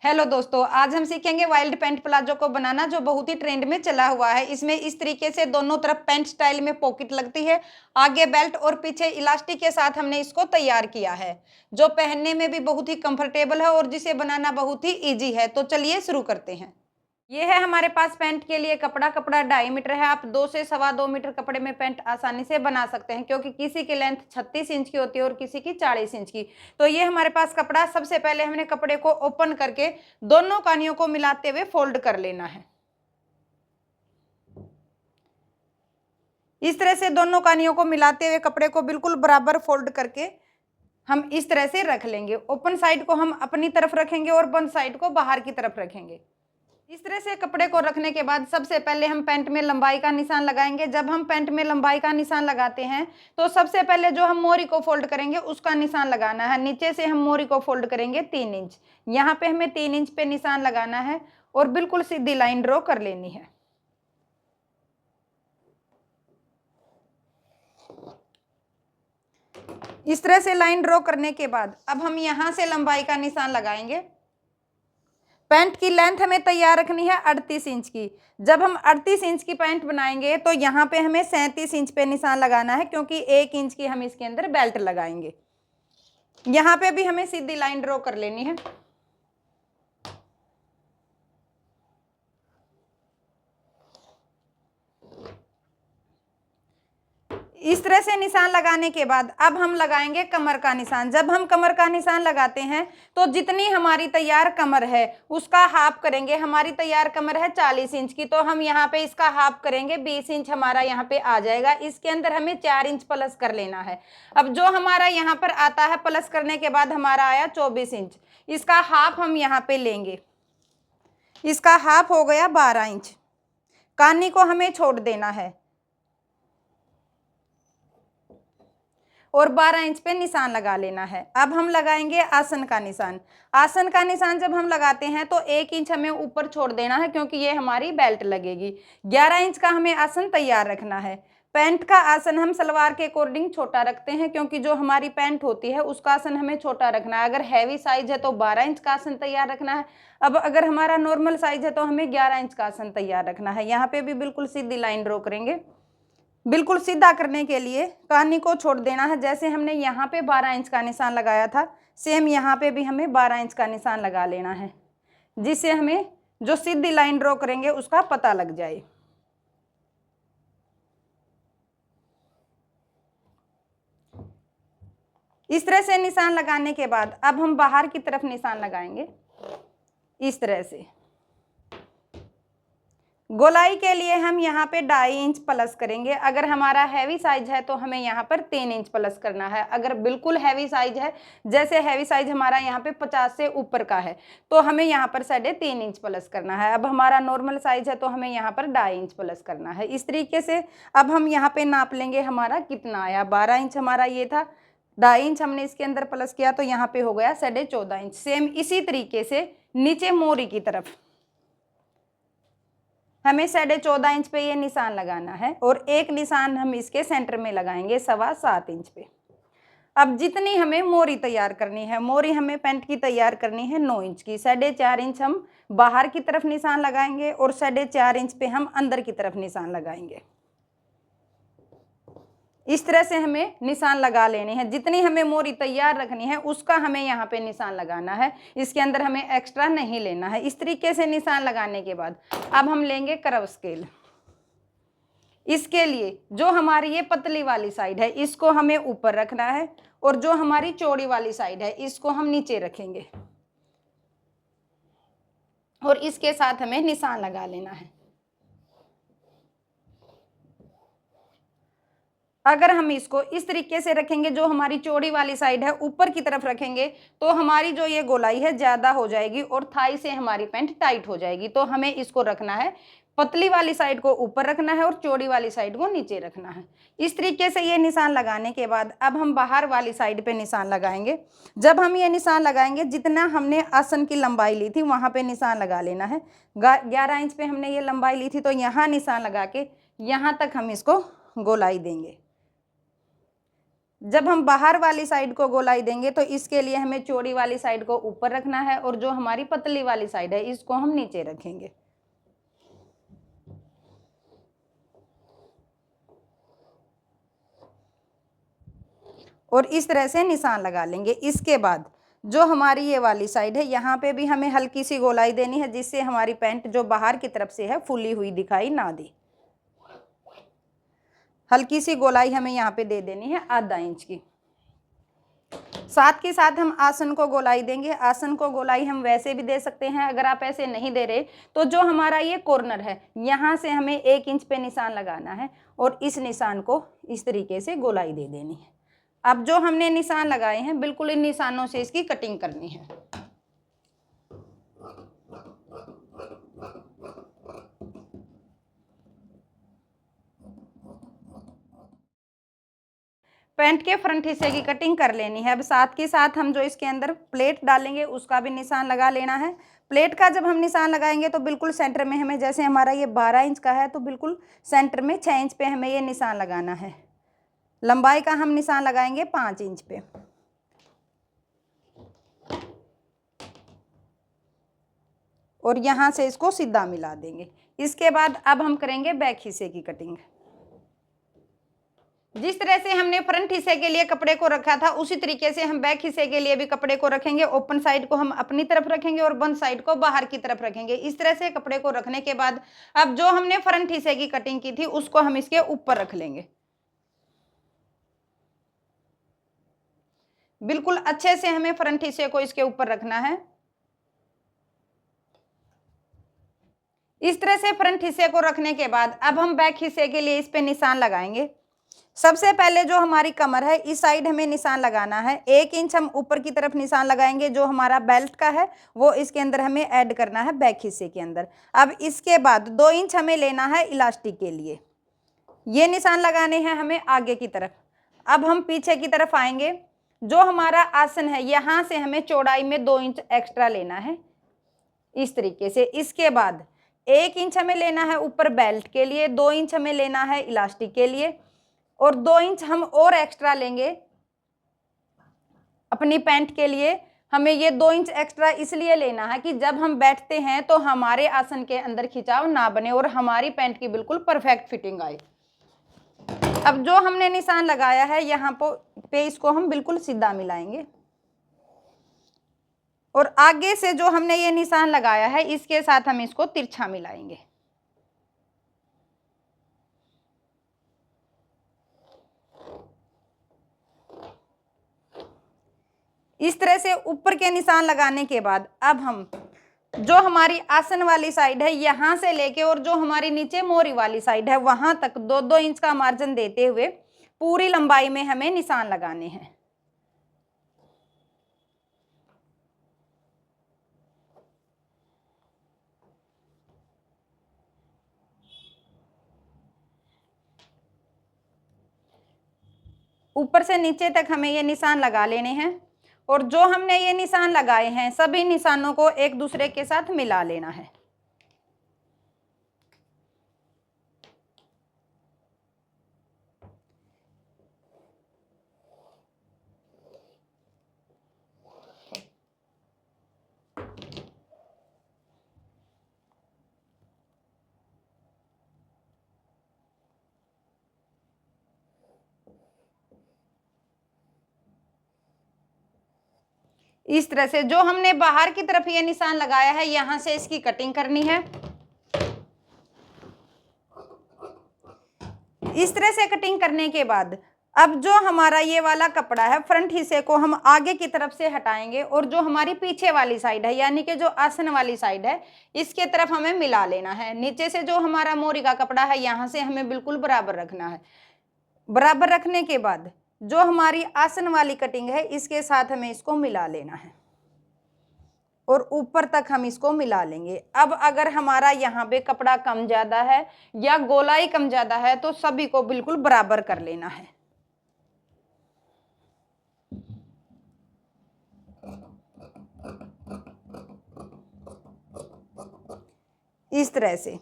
Hello दोस्तों, आज हम सीखेंगे वाइल्ड पैंट प्लाजो को बनाना जो बहुत ही ट्रेंड में चला हुआ है। इसमें इस तरीके से दोनों तरफ पैंट स्टाइल में पॉकेट लगती है, आगे बेल्ट और पीछे इलास्टिक के साथ हमने इसको तैयार किया है, जो पहनने में भी बहुत ही कंफर्टेबल है और जिसे बनाना बहुत ही इजी है। तो चलिए शुरू करते हैं। ये है हमारे पास पैंट के लिए कपड़ा। कपड़ा 2.5 मीटर है। आप 2 से 2.25 मीटर कपड़े में पैंट आसानी से बना सकते हैं, क्योंकि किसी की लेंथ 36 इंच की होती है और किसी की 40 इंच की। तो ये हमारे पास कपड़ा, सबसे पहले हमने कपड़े को ओपन करके दोनों कानियों को मिलाते हुए फोल्ड कर लेना है। इस तरह से दोनों कानियों को मिलाते हुए कपड़े को बिल्कुल बराबर फोल्ड करके हम इस तरह से रख लेंगे। ओपन साइड को हम अपनी तरफ रखेंगे और बंद साइड को बाहर की तरफ रखेंगे। इस तरह से कपड़े को रखने के बाद सबसे पहले हम पैंट में लंबाई का निशान लगाएंगे। जब हम पैंट में लंबाई का निशान लगाते हैं तो सबसे पहले जो हम मोरी को फोल्ड करेंगे उसका निशान लगाना है। नीचे से हम मोरी को फोल्ड करेंगे 3 इंच। यहाँ पे हमें 3 इंच पे निशान लगाना है और बिल्कुल सीधी लाइन ड्रॉ कर लेनी है। इस तरह से लाइन ड्रॉ करने के बाद अब हम यहाँ से लंबाई का निशान लगाएंगे। पैंट की लेंथ हमें तैयार रखनी है 38 इंच की। जब हम 38 इंच की पैंट बनाएंगे तो यहाँ पे हमें 37 इंच पे निशान लगाना है, क्योंकि 1 इंच की हम इसके अंदर बेल्ट लगाएंगे। यहाँ पे भी हमें सीधी लाइन ड्रॉ कर लेनी है। इस तरह से निशान लगाने के बाद अब हम लगाएंगे कमर का निशान। जब हम कमर का निशान लगाते हैं तो जितनी हमारी तैयार कमर है उसका हाफ करेंगे। हमारी तैयार कमर है 40 इंच की, तो हम यहाँ पे इसका हाफ करेंगे, 20 इंच हमारा यहाँ पे आ जाएगा। इसके अंदर हमें 4 इंच प्लस कर लेना है। अब जो हमारा यहाँ पर आता है प्लस करने के बाद हमारा आया 24 इंच, इसका हाफ हम यहाँ पे लेंगे। इसका हाफ हो गया 12 इंच। कानी को हमें छोड़ देना है और 12 इंच पे निशान लगा लेना है। अब हम लगाएंगे आसन का निशान। आसन का निशान जब हम लगाते हैं तो 1 इंच हमें ऊपर छोड़ देना है, क्योंकि ये हमारी बेल्ट लगेगी। 11 इंच का हमें आसन तैयार रखना है। पैंट का आसन हम सलवार के अकॉर्डिंग छोटा रखते हैं, क्योंकि जो हमारी पैंट होती है उसका आसन हमें छोटा रखना है। अगर हैवी साइज है तो 12 इंच का आसन तैयार रखना है। अब अगर हमारा नॉर्मल साइज है तो हमें 11 इंच का आसन तैयार रखना है। यहाँ पे भी बिल्कुल सीधी लाइन ड्रॉ करेंगे। बिल्कुल सीधा करने के लिए कानी को छोड़ देना है। जैसे हमने यहाँ पे 12 इंच का निशान लगाया था, सेम यहाँ पे भी हमें 12 इंच का निशान लगा लेना है, जिससे हमें जो सीधी लाइन ड्रॉ करेंगे उसका पता लग जाए। इस तरह से निशान लगाने के बाद अब हम बाहर की तरफ निशान लगाएंगे इस तरह से। गोलाई के लिए हम यहाँ पे 2.5 इंच प्लस करेंगे। अगर हमारा हैवी साइज है तो हमें यहाँ पर 3 इंच प्लस करना है। अगर बिल्कुल हैवी साइज है, जैसे हैवी साइज हमारा यहाँ पे 50 से ऊपर का है, तो हमें यहाँ पर 3.5 इंच प्लस करना है। अब हमारा नॉर्मल साइज है तो हमें यहाँ पर 2.5 इंच प्लस करना है। इस तरीके से अब हम यहाँ पे नाप लेंगे हमारा कितना आया। 12 इंच हमारा ये था, 2.5 इंच हमने इसके अंदर प्लस किया तो यहाँ पे हो गया 14.5 इंच। सेम इसी तरीके से नीचे मोरी की तरफ हमें 14.5 इंच पे ये निशान लगाना है और एक निशान हम इसके सेंटर में लगाएंगे 7.25 इंच पे। अब जितनी हमें मोरी तैयार करनी है, मोरी हमें पैंट की तैयार करनी है 9 इंच की। 4.5 इंच हम बाहर की तरफ निशान लगाएंगे और 4.5 इंच पे हम अंदर की तरफ निशान लगाएंगे। इस तरह से हमें निशान लगा लेने हैं। जितनी हमें मोरी तैयार रखनी है उसका हमें यहाँ पे निशान लगाना है। इसके अंदर हमें एक्स्ट्रा नहीं लेना है। इस तरीके से निशान लगाने के बाद अब हम लेंगे कर्व स्केल। इसके लिए जो हमारी ये पतली वाली साइड है इसको हमें ऊपर रखना है और जो हमारी चौड़ी वाली साइड है इसको हम नीचे रखेंगे और इसके साथ हमें निशान लगा लेना है। अगर हम इसको इस तरीके से रखेंगे, जो हमारी चौड़ी वाली साइड है ऊपर की तरफ रखेंगे, तो हमारी जो ये गोलाई है ज़्यादा हो जाएगी और थाई से हमारी पैंट टाइट हो जाएगी। तो हमें इसको रखना है, पतली वाली साइड को ऊपर रखना है और चौड़ी वाली साइड को नीचे रखना है। इस तरीके से ये निशान लगाने के बाद अब हम बाहर वाली साइड पे निशान लगाएंगे। जब हम ये निशान लगाएंगे, जितना हमने आसन की लंबाई ली थी वहाँ पे निशान लगा लेना है। 11 इंच पे हमने ये लंबाई ली थी, तो यहाँ निशान लगा के यहाँ तक हम इसको गोलाई देंगे। जब हम बाहर वाली साइड को गोलाई देंगे तो इसके लिए हमें चौड़ी वाली साइड को ऊपर रखना है और जो हमारी पतली वाली साइड है इसको हम नीचे रखेंगे। और इस तरह से निशान लगा लेंगे। इसके बाद जो हमारी ये वाली साइड है यहाँ पे भी हमें हल्की सी गोलाई देनी है, जिससे हमारी पैंट जो बाहर की तरफ से है फुली हुई दिखाई ना दे। हल्की सी गोलाई हमें यहाँ पे दे देनी है आधा इंच की। साथ के साथ हम आसन को गोलाई देंगे। आसन को गोलाई हम वैसे भी दे सकते हैं, अगर आप ऐसे नहीं दे रहे तो जो हमारा ये कॉर्नर है यहाँ से हमें 1 इंच पे निशान लगाना है और इस निशान को इस तरीके से गोलाई दे देनी है। अब जो हमने निशान लगाए हैं बिल्कुल इन निशानों से इसकी कटिंग करनी है। पैंट के फ्रंट हिस्से की कटिंग कर लेनी है। अब साथ के साथ हम जो इसके अंदर प्लेट डालेंगे उसका भी निशान लगा लेना है। प्लेट का जब हम निशान लगाएंगे तो बिल्कुल सेंटर में हमें, जैसे हमारा ये 12 इंच का है तो बिल्कुल सेंटर में 6 इंच पे हमें ये निशान लगाना है। लंबाई का हम निशान लगाएंगे 5 इंच पे। और यहाँ से इसको सीधा मिला देंगे। इसके बाद अब हम करेंगे बैक हिस्से की कटिंग। जिस तरह से हमने फ्रंट हिस्से के लिए कपड़े को रखा था उसी तरीके से हम बैक हिस्से के लिए भी कपड़े को रखेंगे। ओपन साइड को हम अपनी तरफ रखेंगे और बंद साइड को बाहर की तरफ रखेंगे। इस तरह से कपड़े को रखने के बाद अब जो हमने फ्रंट हिस्से की कटिंग की थी उसको हम इसके ऊपर रख लेंगे। बिल्कुल अच्छे से हमें फ्रंट हिस्से को इसके ऊपर रखना है। इस तरह से फ्रंट हिस्से को रखने के बाद अब हम बैक हिस्से के लिए इस पे निशान लगाएंगे। सबसे पहले जो हमारी कमर है इस साइड हमें निशान लगाना है। 1 इंच हम ऊपर की तरफ निशान लगाएंगे। जो हमारा बेल्ट का है वो इसके अंदर हमें ऐड करना है बैक हिस्से के अंदर। अब इसके बाद 2 इंच हमें लेना है इलास्टिक के लिए। ये निशान लगाने हैं हमें आगे की तरफ। अब हम पीछे की तरफ आएंगे। जो हमारा आसन है यहाँ से हमें चौड़ाई में 2 इंच एक्स्ट्रा लेना है इस तरीके से। इसके बाद 1 इंच हमें लेना है ऊपर बेल्ट के लिए, 2 इंच हमें लेना है इलास्टिक के लिए और 2 इंच हम और एक्स्ट्रा लेंगे अपनी पैंट के लिए। हमें ये 2 इंच एक्स्ट्रा इसलिए लेना है कि जब हम बैठते हैं तो हमारे आसन के अंदर खिंचाव ना बने और हमारी पैंट की बिल्कुल परफेक्ट फिटिंग आए। अब जो हमने निशान लगाया है यहाँ पे इसको हम बिल्कुल सीधा मिलाएंगे और आगे से जो हमने ये निशान लगाया है इसके साथ हम इसको तिरछा मिलाएंगे। इस तरह से ऊपर के निशान लगाने के बाद अब हम जो हमारी आसन वाली साइड है यहाँ से लेके और जो हमारी नीचे मोरी वाली साइड है वहां तक 2-2 इंच का मार्जिन देते हुए पूरी लंबाई में हमें निशान लगाने हैं। ऊपर से नीचे तक हमें ये निशान लगा लेने हैं और जो हमने ये निशान लगाए हैं सभी निशानों को एक दूसरे के साथ मिला लेना है। इस तरह से जो हमने बाहर की तरफ ये निशान लगाया है यहाँ से इसकी कटिंग करनी है। इस तरह से कटिंग करने के बाद अब जो हमारा ये वाला कपड़ा है फ्रंट हिस्से को हम आगे की तरफ से हटाएंगे और जो हमारी पीछे वाली साइड है यानी कि जो आसन वाली साइड है इसके तरफ हमें मिला लेना है। नीचे से जो हमारा मोरी का कपड़ा है यहाँ से हमें बिल्कुल बराबर रखना है। बराबर रखने के बाद जो हमारी आसन वाली कटिंग है इसके साथ हमें इसको मिला लेना है और ऊपर तक हम इसको मिला लेंगे। अब अगर हमारा यहाँ पे कपड़ा कम ज्यादा है या गोलाई कम ज्यादा है तो सभी को बिल्कुल बराबर कर लेना है। इस तरह से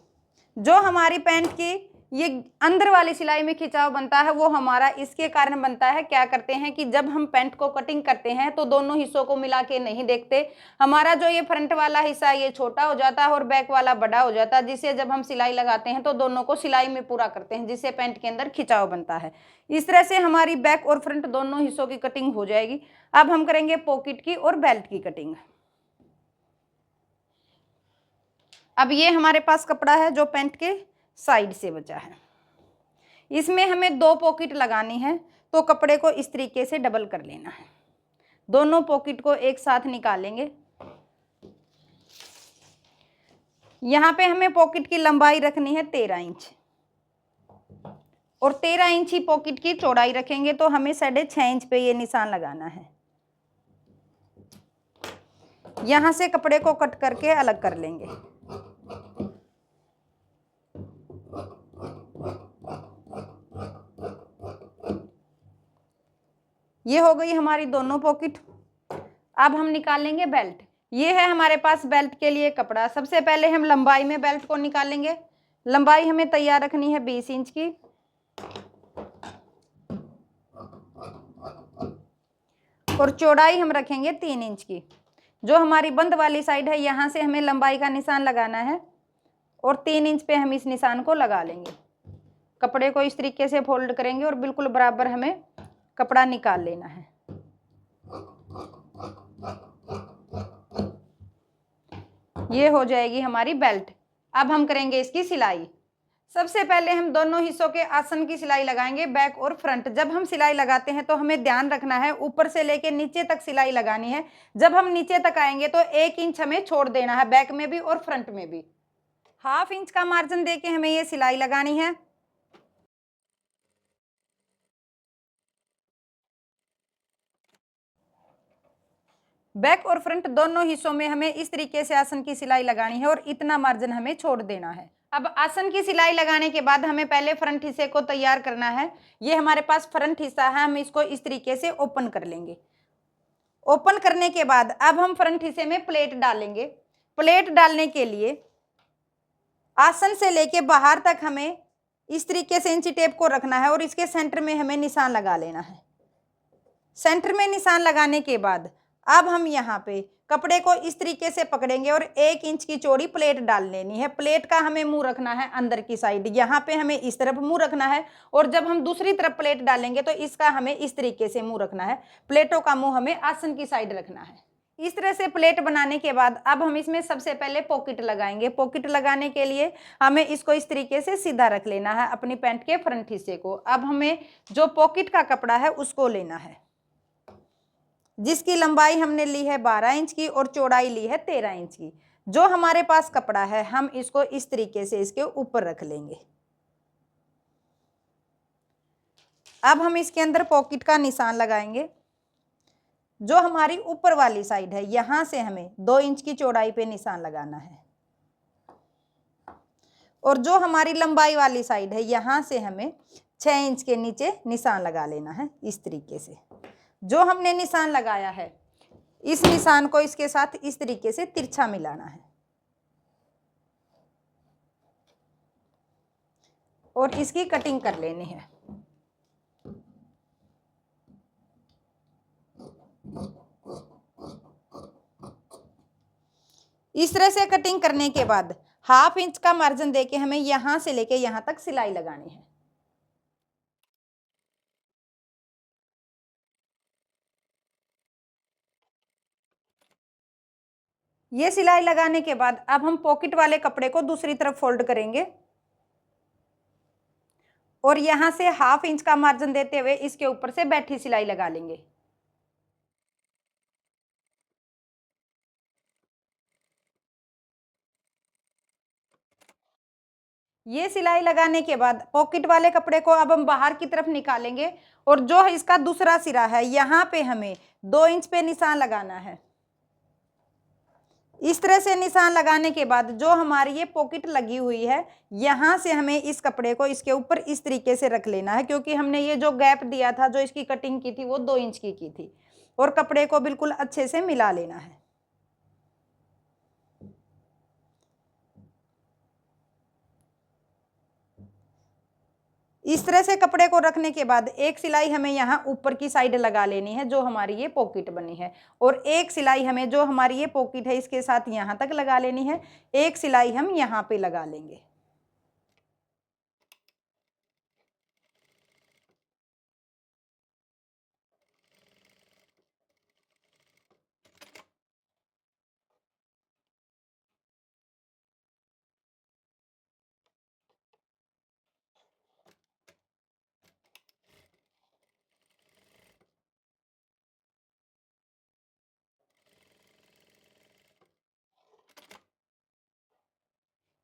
जो हमारी पैंट की ये अंदर वाली सिलाई में खिंचाव बनता है वो हमारा इसके कारण बनता है, क्या करते हैं कि जब हम पैंट को कटिंग करते हैं तो दोनों हिस्सों को मिला के नहीं देखते। हमारा जो ये फ्रंट वाला हिस्सा ये छोटा हो जाता है और बैक वाला बड़ा हो जाता है, जिससे जब हम सिलाई लगाते हैं तो दोनों को सिलाई में पूरा करते हैं, जिससे पैंट के अंदर खिंचाव बनता है। इस तरह से हमारी बैक और फ्रंट दोनों हिस्सों की कटिंग हो जाएगी। अब हम करेंगे पॉकेट की और बेल्ट की कटिंग। अब ये हमारे पास कपड़ा है जो पैंट के साइड से बचा है, इसमें हमें 2 पॉकेट लगानी है, तो कपड़े को इस तरीके से डबल कर लेना है। दोनों पॉकेट को एक साथ निकालेंगे। यहाँ पे हमें पॉकेट की लंबाई रखनी है 13 इंच और 13 इंच ही पॉकेट की चौड़ाई रखेंगे, तो हमें 6.5 इंच पे ये निशान लगाना है। यहाँ से कपड़े को कट करके अलग कर लेंगे। ये हो गई हमारी दोनों पॉकेट। अब हम निकालेंगे बेल्ट। ये है हमारे पास बेल्ट के लिए कपड़ा। सबसे पहले हम लंबाई में बेल्ट को निकालेंगे। लंबाई हमें तैयार रखनी है 20 इंच की और चौड़ाई हम रखेंगे 3 इंच की। जो हमारी बंद वाली साइड है यहाँ से हमें लंबाई का निशान लगाना है और 3 इंच पे हम इस निशान को लगा लेंगे। कपड़े को इस तरीके से फोल्ड करेंगे और बिल्कुल बराबर हमें कपड़ा निकाल लेना है। ये हो जाएगी हमारी बेल्ट। अब हम करेंगे इसकी सिलाई। सबसे पहले हम दोनों हिस्सों के आसन की सिलाई लगाएंगे, बैक और फ्रंट। जब हम सिलाई लगाते हैं तो हमें ध्यान रखना है ऊपर से लेके नीचे तक सिलाई लगानी है। जब हम नीचे तक आएंगे तो 1 इंच हमें छोड़ देना है, बैक में भी और फ्रंट में भी। ½ इंच का मार्जिन देके हमें ये सिलाई लगानी है। बैक और फ्रंट दोनों हिस्सों में हमें इस तरीके से आसन की सिलाई लगानी है और इतना मार्जिन हमें छोड़ देना है। अब आसन की सिलाई लगाने के बाद हमें पहले फ्रंट हिस्से को तैयार करना है। ये हमारे पास फ्रंट हिस्सा है, हम इसको इस तरीके से ओपन कर लेंगे। ओपन करने के बाद अब हम फ्रंट हिस्से में प्लेट डालेंगे। प्लेट डालने के लिए आसन से लेके बाहर तक हमें इस तरीके से इंची टेप को रखना है और इसके सेंटर में हमें निशान लगा लेना है। सेंटर में निशान लगाने के बाद अब हम यहाँ पे कपड़े को इस तरीके से पकड़ेंगे और 1 इंच की चौड़ी प्लेट डाल लेनी है। प्लेट का हमें मुंह रखना है अंदर की साइड, यहाँ पे हमें इस तरफ मुंह रखना है और जब हम दूसरी तरफ प्लेट डालेंगे तो इसका हमें इस तरीके से मुंह रखना है। प्लेटों का मुंह हमें आसन की साइड रखना है। इस तरह से प्लेट बनाने के बाद अब हम इसमें सबसे पहले पॉकेट लगाएंगे। पॉकेट लगाने के लिए हमें इसको इस तरीके से सीधा रख लेना है अपनी पैंट के फ्रंट हिस्से को। अब हमें जो पॉकेट का कपड़ा है उसको लेना है, जिसकी लंबाई हमने ली है 12 इंच की और चौड़ाई ली है 13 इंच की। जो हमारे पास कपड़ा है हम इसको इस तरीके से इसके ऊपर रख लेंगे। अब हम इसके अंदर पॉकेट का निशान लगाएंगे। जो हमारी ऊपर वाली साइड है यहां से हमें 2 इंच की चौड़ाई पे निशान लगाना है और जो हमारी लंबाई वाली साइड है यहां से हमें 6 इंच के नीचे निशान लगा लेना है। इस तरीके से जो हमने निशान लगाया है इस निशान को इसके साथ इस तरीके से तिरछा मिलाना है और इसकी कटिंग कर लेनी है। इस तरह से कटिंग करने के बाद ½ इंच का मार्जिन देके हमें यहां से लेके यहां तक सिलाई लगानी है। ये सिलाई लगाने के बाद अब हम पॉकेट वाले कपड़े को दूसरी तरफ फोल्ड करेंगे और यहां से ½ इंच का मार्जिन देते हुए इसके ऊपर से बैठी सिलाई लगा लेंगे। ये सिलाई लगाने के बाद पॉकेट वाले कपड़े को अब हम बाहर की तरफ निकालेंगे और जो इसका दूसरा सिरा है यहाँ पे हमें 2 इंच पे निशान लगाना है। इस तरह से निशान लगाने के बाद जो हमारी ये पॉकेट लगी हुई है यहाँ से हमें इस कपड़े को इसके ऊपर इस तरीके से रख लेना है, क्योंकि हमने ये जो गैप दिया था जो इसकी कटिंग की थी वो 2 इंच की थी और कपड़े को बिल्कुल अच्छे से मिला लेना है। इस तरह से कपड़े को रखने के बाद एक सिलाई हमें यहाँ ऊपर की साइड लगा लेनी है, जो हमारी ये पॉकेट बनी है, और एक सिलाई हमें जो हमारी ये पॉकेट है इसके साथ यहाँ तक लगा लेनी है। एक सिलाई हम यहाँ पे लगा लेंगे।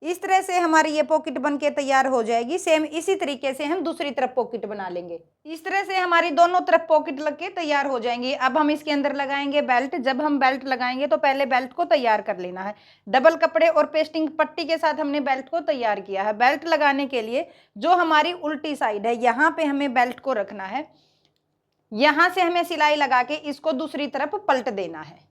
इस तरह से हमारी ये पॉकेट बन के तैयार हो जाएगी। सेम इसी तरीके से हम दूसरी तरफ पॉकेट बना लेंगे। इस तरह से हमारी दोनों तरफ पॉकेट लग के तैयार हो जाएंगी। अब हम इसके अंदर लगाएंगे बेल्ट। जब हम बेल्ट लगाएंगे तो पहले बेल्ट को तैयार कर लेना है। डबल कपड़े और पेस्टिंग पट्टी के साथ हमने बेल्ट को तैयार किया है। बेल्ट लगाने के लिए जो हमारी उल्टी साइड है यहाँ पे हमें बेल्ट को रखना है। यहाँ से हमें सिलाई लगा के इसको दूसरी तरफ पलट देना है।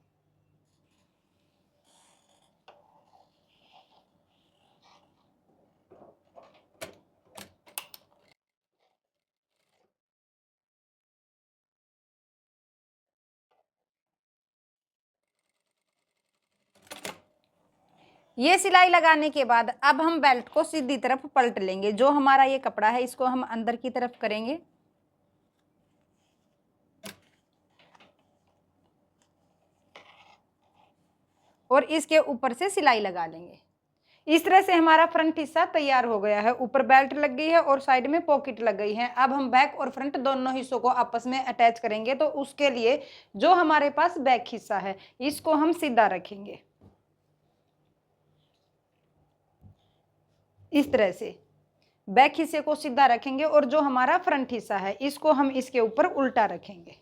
ये सिलाई लगाने के बाद अब हम बेल्ट को सीधी तरफ पलट लेंगे। जो हमारा ये कपड़ा है इसको हम अंदर की तरफ करेंगे और इसके ऊपर से सिलाई लगा लेंगे। इस तरह से हमारा फ्रंट हिस्सा तैयार हो गया है। ऊपर बेल्ट लग गई है और साइड में पॉकेट लग गई है। अब हम बैक और फ्रंट दोनों हिस्सों को आपस में अटैच करेंगे। तो उसके लिए जो हमारे पास बैक हिस्सा है इसको हम सीधा रखेंगे इस तरह से। बैक हिस्से को सीधा रखेंगे और जो हमारा फ्रंट हिस्सा है इसको हम इसके ऊपर उल्टा रखेंगे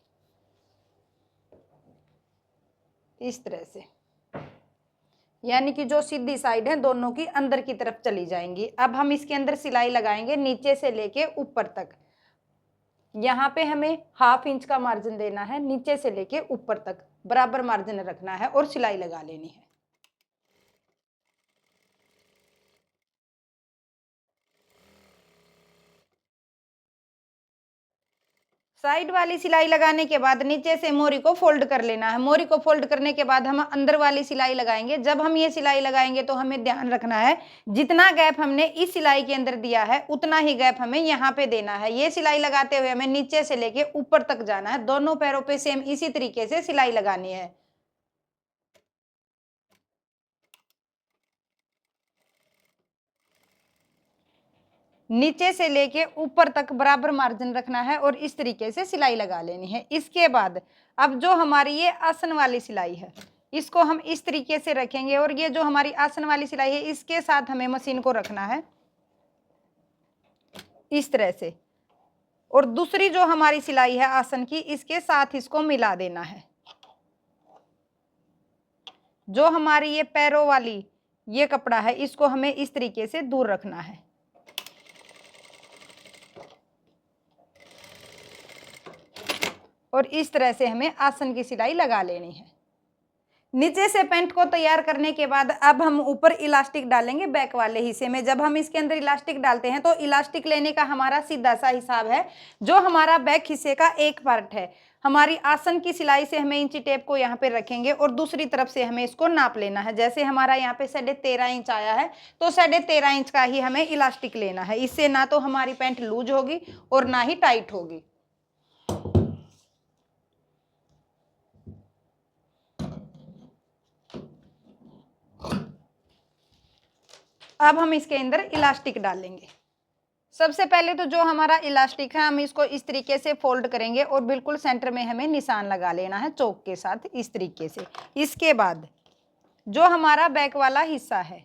इस तरह से, यानी कि जो सीधी साइड है दोनों की अंदर की तरफ चली जाएंगी। अब हम इसके अंदर सिलाई लगाएंगे नीचे से लेके ऊपर तक। यहाँ पे हमें 1/2 इंच का मार्जिन देना है। नीचे से लेके ऊपर तक बराबर मार्जिन रखना है और सिलाई लगा लेनी है। साइड वाली सिलाई लगाने के बाद नीचे से मोरी को फोल्ड कर लेना है। मोरी को फोल्ड करने के बाद हम अंदर वाली सिलाई लगाएंगे। जब हम ये सिलाई लगाएंगे तो हमें ध्यान रखना है जितना गैप हमने इस सिलाई के अंदर दिया है उतना ही गैप हमें यहाँ पे देना है। ये सिलाई लगाते हुए हमें नीचे से लेके ऊपर तक जाना है। दोनों पैरों पे सेम इसी तरीके से सिलाई लगानी है। नीचे से लेके ऊपर तक बराबर मार्जिन रखना है और इस तरीके से सिलाई लगा लेनी है। इसके बाद अब जो हमारी ये आसन वाली सिलाई है इसको हम इस तरीके से रखेंगे और ये जो हमारी आसन वाली सिलाई है इसके साथ हमें मशीन को रखना है इस तरह से। और दूसरी जो हमारी सिलाई है आसन की इसके साथ इसको मिला देना है। जो हमारी ये पैरों वाली ये कपड़ा है इसको हमें इस तरीके से दूर रखना है। और इस तरह से हमें आसन की सिलाई लगा लेनी है। नीचे से पैंट को तैयार करने के बाद अब हम ऊपर इलास्टिक डालेंगे बैक वाले हिस्से में। जब हम इसके अंदर इलास्टिक डालते हैं तो इलास्टिक लेने का हमारा सीधा सा हिसाब है। जो हमारा बैक हिस्से का एक पार्ट है हमारी आसन की सिलाई से हमें इंची टेप को यहाँ पे रखेंगे और दूसरी तरफ से हमें इसको नाप लेना है। जैसे हमारा यहाँ पे 13.5 इंच आया है तो 13.5 इंच का ही हमें इलास्टिक लेना है। इससे ना तो हमारी पैंट लूज होगी और ना ही टाइट होगी। अब हम इसके अंदर इलास्टिक डालेंगे। सबसे पहले तो जो हमारा इलास्टिक है हम इसको इस तरीके से फोल्ड करेंगे और बिल्कुल सेंटर में हमें निशान लगा लेना है चौक के साथ इस तरीके से। इसके बाद जो हमारा बैक वाला हिस्सा है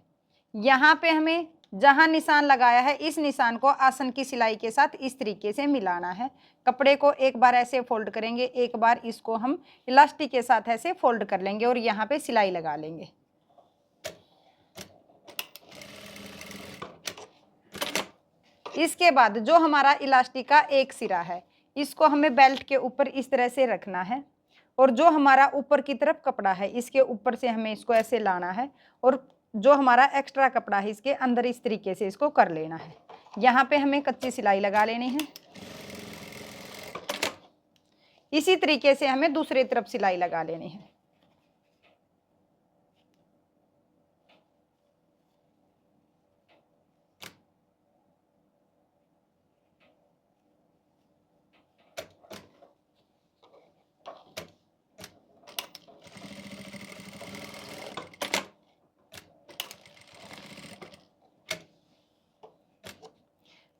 यहाँ पे हमें जहाँ निशान लगाया है इस निशान को आसन की सिलाई के साथ इस तरीके से मिलाना है। कपड़े को एक बार ऐसे फोल्ड करेंगे, एक बार इसको हम इलास्टिक के साथ ऐसे फोल्ड कर लेंगे और यहाँ पे सिलाई लगा लेंगे। इसके बाद जो हमारा इलास्टिक का एक सिरा है इसको हमें बेल्ट के ऊपर इस तरह से रखना है और जो हमारा ऊपर की तरफ कपड़ा है इसके ऊपर से हमें इसको ऐसे लाना है और जो हमारा एक्स्ट्रा कपड़ा है इसके अंदर इस तरीके से इसको कर लेना है। यहाँ पे हमें कच्ची सिलाई लगा लेनी है। इसी तरीके से हमें दूसरी तरफ सिलाई लगा लेनी है।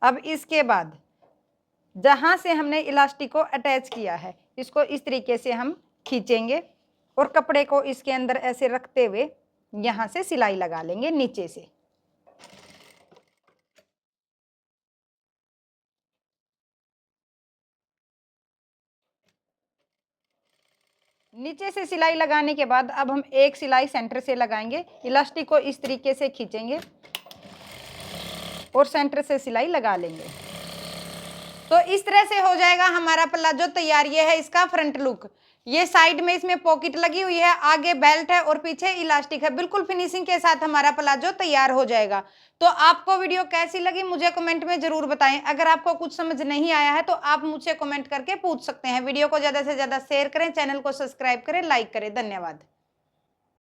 अब इसके बाद जहां से हमने इलास्टिक को अटैच किया है, इसको इस तरीके से हम खींचेंगे और कपड़े को इसके अंदर ऐसे रखते हुए यहां से सिलाई लगा लेंगे नीचे से। नीचे से सिलाई लगाने के बाद अब हम एक सिलाई सेंटर से लगाएंगे। इलास्टिक को इस तरीके से खींचेंगे और सेंटर से सिलाई लगा लेंगे। तो इस तरह से हो जाएगा हमारा प्लाजो तैयार। ये है इसका फ्रंट लुक। ये साइड में इसमें पॉकेट लगी हुई है, आगे बेल्ट है और पीछे इलास्टिक है। बिल्कुल फिनिशिंग के साथ हमारा प्लाजो तैयार हो जाएगा। तो आपको वीडियो कैसी लगी मुझे कमेंट में जरूर बताएं। अगर आपको कुछ समझ नहीं आया है तो आप मुझसे कमेंट करके पूछ सकते हैं। वीडियो को ज्यादा से ज्यादा शेयर करें, चैनल को सब्सक्राइब करें, लाइक करें। धन्यवाद।